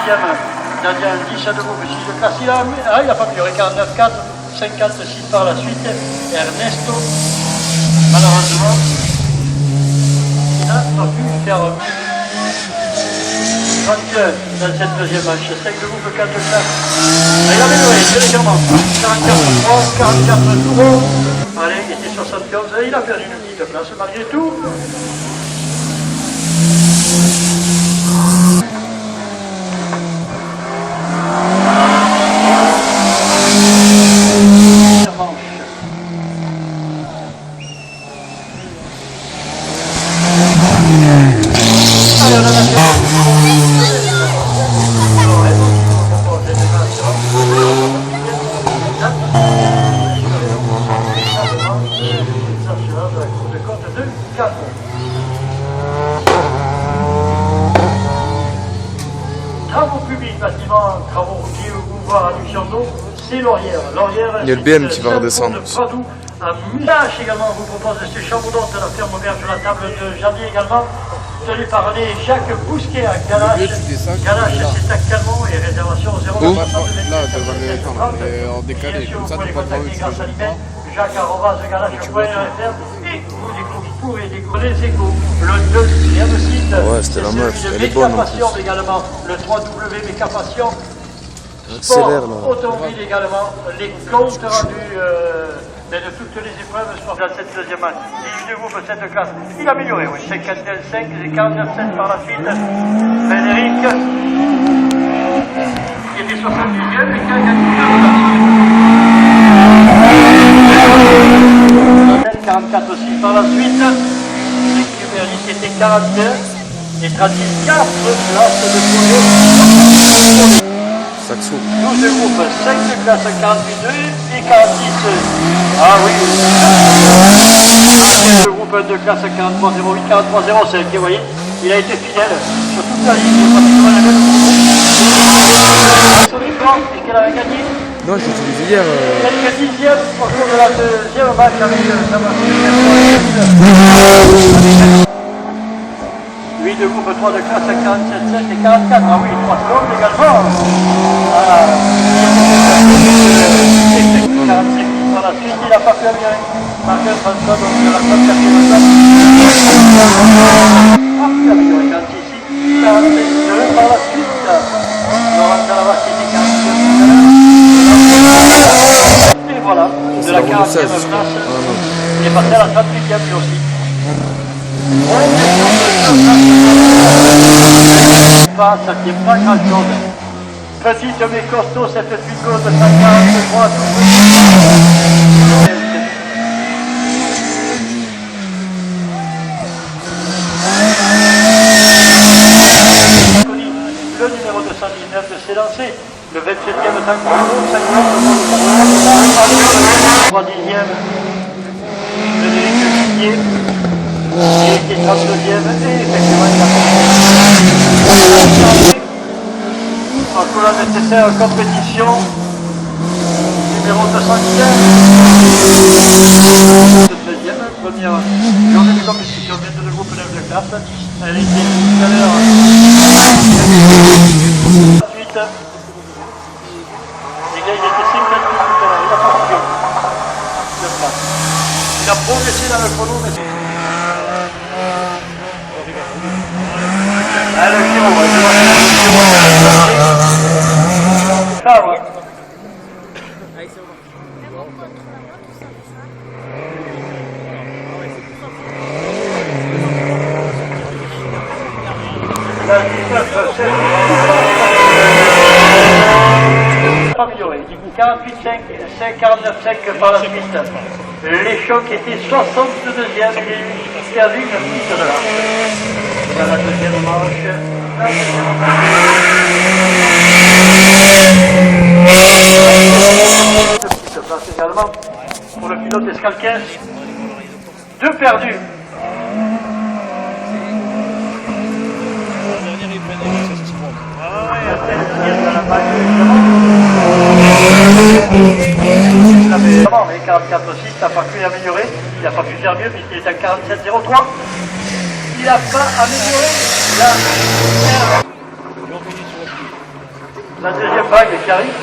deuxième, Nadia 10 debout, 6 de classe. Il a pas amélioré 49-4, 56 par la suite. Ernesto, malheureusement, il n'a pas pu faire mieux. 31 dans cette deuxième manche, 5 de groupe, 4 de classe. Il a amélioré, c'est légèrement. 44-3, 44 tours. Allez, il était 71, il a perdu une petite place malgré tout. Travaux publics, bâtiments, travaux routiers au boulevard à Luxembourg, c'est Laurière. Il y a le BM qui va redescendre. À Mulache également, on vous propose de ce chamboulant de la ferme auberge de la table de janvier également, tenu par Jacques Bousquet à Galache. Galache, c'est actuellement et réservation 0,62 là, devant l'écran, en décalé, comme ça, tu peux pas Jacques@galache.fr et vous pourrez découvrir les échos. Le deuxième site, ouais, c'était la meuf, elle est bonne en plus. également, le 3W Mécapassion. Accélère là. Automobile également, les comptes rendus de toutes les épreuves sont dans cette deuxième manche. Il de groupe cette classe. Il a amélioré, oui. 55 et 49 par la suite. Frédéric, qui était 70e et qui a gagné 44 aussi par la suite. Récupéris était 42 et 34 places de podium. Saxo. 12 de groupe, 5 de classe 48 et 46. Ah oui. Le groupe de classe 43-08, 43-05, vous voyez, il a été fidèle sur toute la ligne, pratiquement la même. Sur l'effort, et qu'elle avait gagné. Non, je l'ai vu hier. Quelques dixièmes au cours de la deuxième match avec Samuel. 8 de groupe, 3 de classe 47-7 et 44. Ah oui, 3 secondes également. 45 par la suite, il n'a pas pu améliorer. Marqueur François, donc de la 34e place. Ah, il a amélioré 46, 42 par la suite. Laurent Salavas qui était 42. Et voilà, de la 40e place, il est passé à la 38e lui aussi. Ça ne tient pas grand chose. Petite mais costaud, cette Twingo de 143 le numéro 219 de s'élancer, le 27e temps chrono, 3e, Frédéric Villiers. Il était 32e et effectivement il a en tout la nécessaire compétition numéro 219 première journée de compétition de groupe 9 de classe. Elle était tout à l'heure 28. Les gars, il était 58 tout à l'heure, il n'a pas pu de place. Il a progressé dans le chrono, mais le Giro, ça va. La 19, c'est amélioré. 48,5, 49,5 par la suite. Les chocs étaient 62e, il est perdu une piste de là. Dans la deuxième manche. Petite place également pour le pilote Escalquin. 2 perdus. Mais 44 aussi, il n'a pas pu améliorer, il n'a pas pu faire mieux puisqu'il est à 47,03. Il n'a pas amélioré la la deuxième vague qui arrive.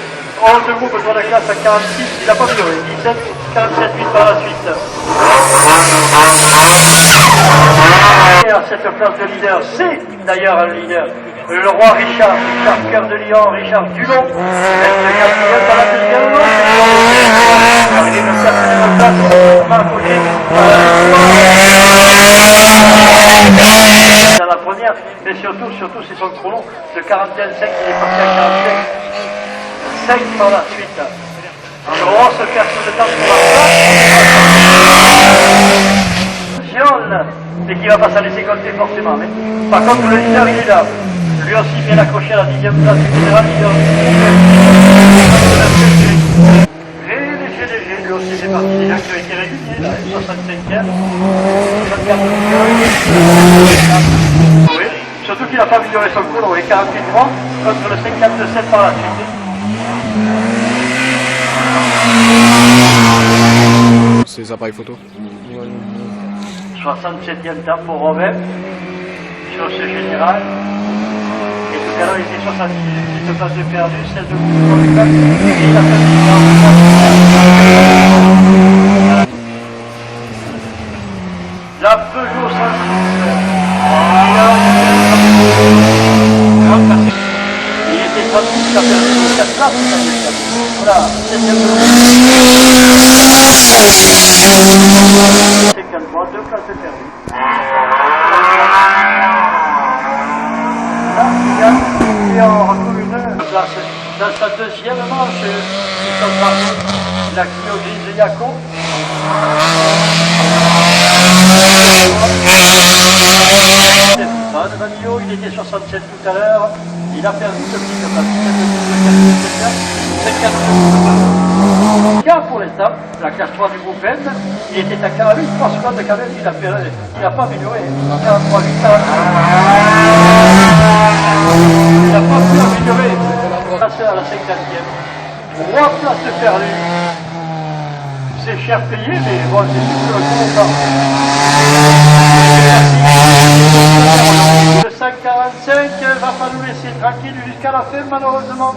Hors de groupe sur la classe à 46, il n'a pas minoré. 17, 47, 8 par la suite. Et à cette place de leader, c'est d'ailleurs un leader. Le roi Richard, Richard Cœur de Lion, Richard Dulon, le quatrième dans la deuxième manche. Arrivé le quatrième place, Marc Auger, dans la première, mais surtout c'est son chrono de 41,5 qui est parti à 45. 5 par la suite. En grosse perte de temps pour la place. Mais qui va pas s'en laisser compter forcément. Mais, par contre, le leader, il est là. Lui aussi bien accroché à la 10e place du général leader. Léger, lui aussi c'est parti déjà qui a été régulier, là, 65e. 64e. Oui, surtout qu'il n'a pas amélioré son chrono, et 48,3 contre le 57 par la suite. Ces appareils photo. 67e temps pour Robert sur ce général. Et tout à l'heure il était 70, petite place de perdu, celle de Courtois. Et il a fait la Peugeot 106. Il était 36, il a perdu 4 places. Voilà, 7e c'est calmement, 2 places de perdu. Là, il en retrouve une place dans sa deuxième manche. La Clio grise de Yako. Il était 67 tout à l'heure. Il a perdu ce petit car pour l'instant, la classe 3 du groupe N, il était à 48, 3 secondes quand même, il n'a pas amélioré. 43, 8, 40. Il n'a pas pu améliorer. Passé à la 50e. 3 places perdues. C'est cher payé, mais bon, c'est juste le content. Le 545 va pas nous laisser tranquille jusqu'à la fin, malheureusement.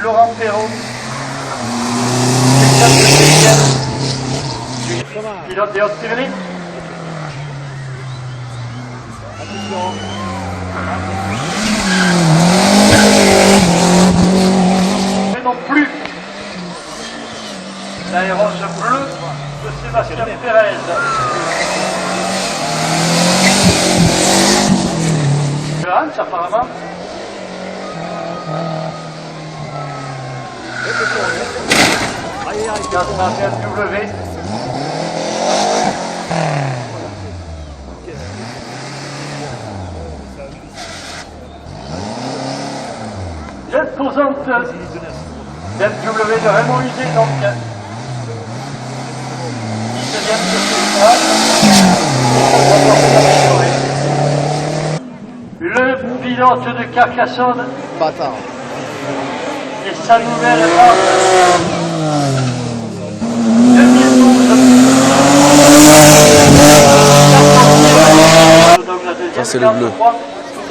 Laurent Perrault. Pilote des Hautes-Pyrénées. Mais non plus l'aéros bleu de Sébastien Pérez. Hans apparemment. W. L'imposante BMW de Raymond Husé, donc. Le pilote de Carcassonne. Bâtard. Et sa nouvelle marque. 2012. Donc la deuxième, c'est le bleu.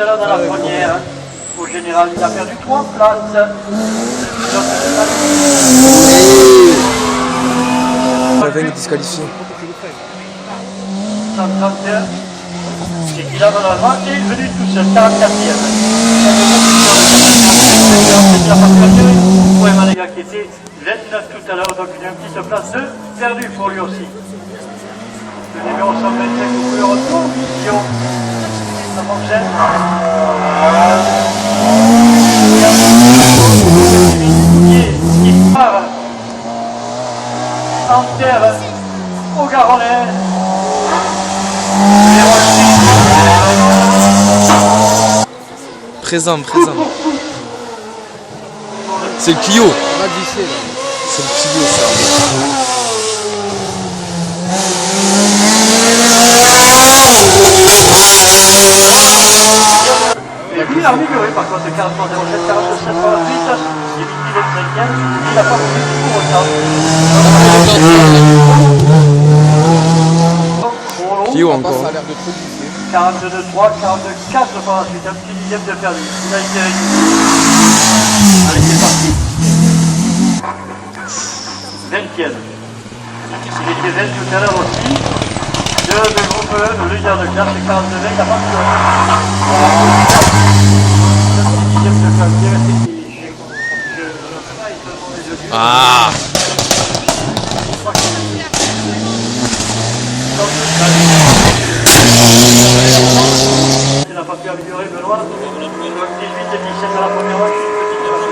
tout à l'heure dans la première, au général, il a perdu 3 places. Avec les disqualifiés. 131. C'est qu'il a normalement est venu tout seul, 44e. Ouais, Maléga qui était 29 tout à l'heure, donc il y a une petite place de perdu pour lui aussi. Le numéro 125 au couleur retour, Sion. Ça fonctionne. Qui part en terre au Garonnais. Présent. C'est le Clio. C'est le Clio, ça. Et lui, il a amélioré par contre, 43,07, 47 par la suite. Il est 25e, il n'a pas pris pour autant. Clio encore. Ça a l'air de trop glisser. 42,3, 44 par la suite, un petit dixième de perdu. Il a été réduit. Allez, c'est parti. 20e. Il était 20 tout à l'heure aussi. De groupe E, le leader de classe, 49, la partie Ah. Il n'a pas pu améliorer Benoît. Donc 18 et 17 à la première manche, une petite erreur.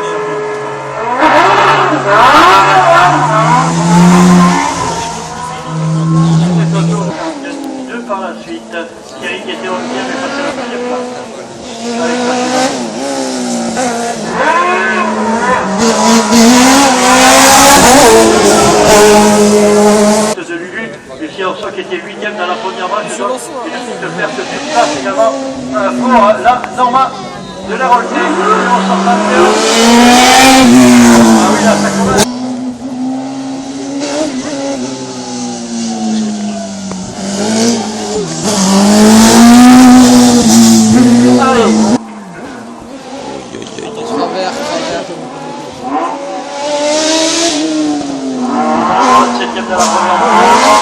Deux par la suite. Thierry qui était 11e est passé à la deuxième place. Avec de Lulu, Lucie Orso qui était 8e dans la première manche, donc une petite perte de place également pour la Norma de la Rolté, numéro 61. Ah oui, là, ça commence. Allez. Travers. 7e de la première manche.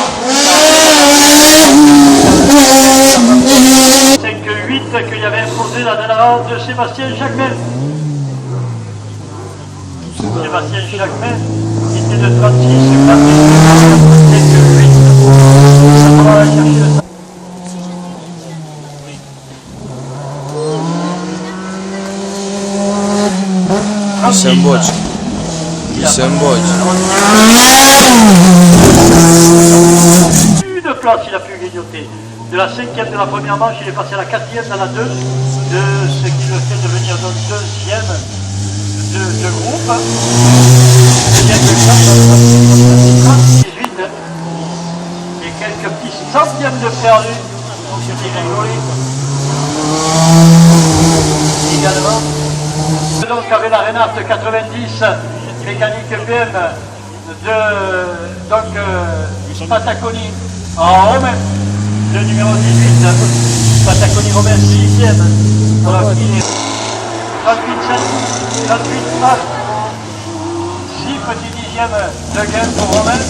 5-8 qu'il y avait imposé la dernière de Sébastien Jacquemin. Sébastien Jacquemin qui était de 36, 5-8. Ça va aller chercher le Semboc. Semboc. Plus de place il a pu grignoter. De la 5e de la première manche, il est passé à la 4e dans la 2, de ce qui le fait devenir donc 2e de groupe. 18 et quelques petits centièmes de perdu. Donc c'est rigolé. Également. Donc avec la Renate 90, mécanique BM de donc Pataconi en Romain, le numéro 18, Pataconi Romain 6e, dans la file 38-7, 38-9, 6 petits dixièmes de gain pour Romain.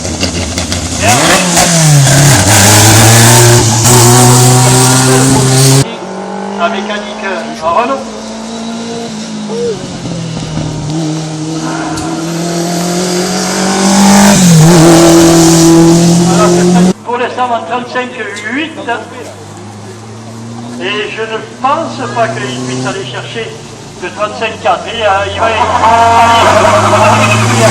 Et après, la mécanique Renault. Pour l'instant en 35-8 et je ne pense pas qu'il puisse aller chercher le 35-4 et il va il y a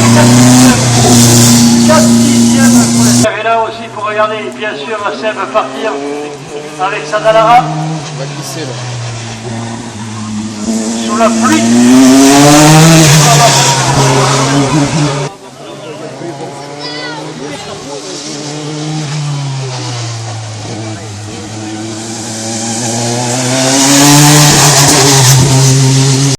4 dixièmes pour les... Et là aussi pour regarder bien sûr Seb partir avec sa Dallara On va glisser là. sous la pluie.